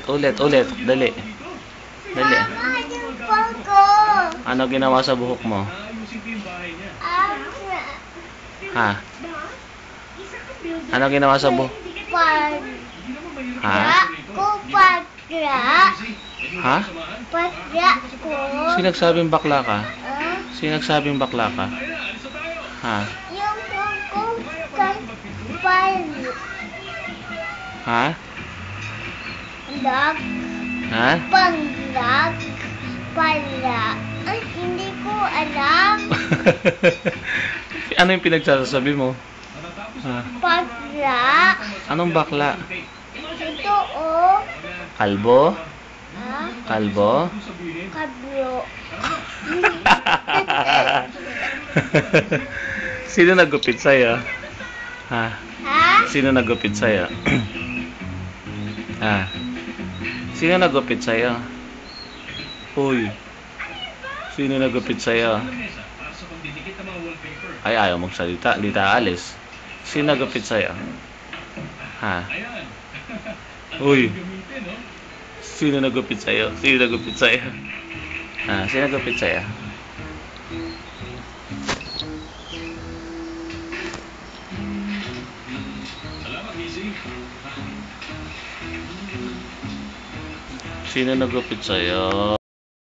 Ulit. Dali. Dali. Mama, yung pangko. Ano ginawa sa buhok mo? Ha? Ano ginawa sa buhok? Ha? Ha? Sinagsabing bakla ka? Sinagsabing bakla ka? Ha? Yung pangko kapal. Ha? Lag. Ha? Panglag. Pala. Ay, hindi ko alam. Ano yung pinagsasabi mo? Ha? Pagla. Anong bakla? Ito, oh. Kalbo? Ha? Kalbo? Kablo. Sino nagupit sa'yo? Ha? Ha? Sino nagupit sa'yo? Ha? Sino nagupit sa'yo? Uy. Sino nagupit sa'yo? Ay, ayaw magsalita. Di ta alis. Sino nagupit sa'yo? Ha? Uy. Sino nagupit sa'yo? Sino nagupit sa'yo? Ha? Sino nagupit sa'yo? Sino nagupit sa'yo?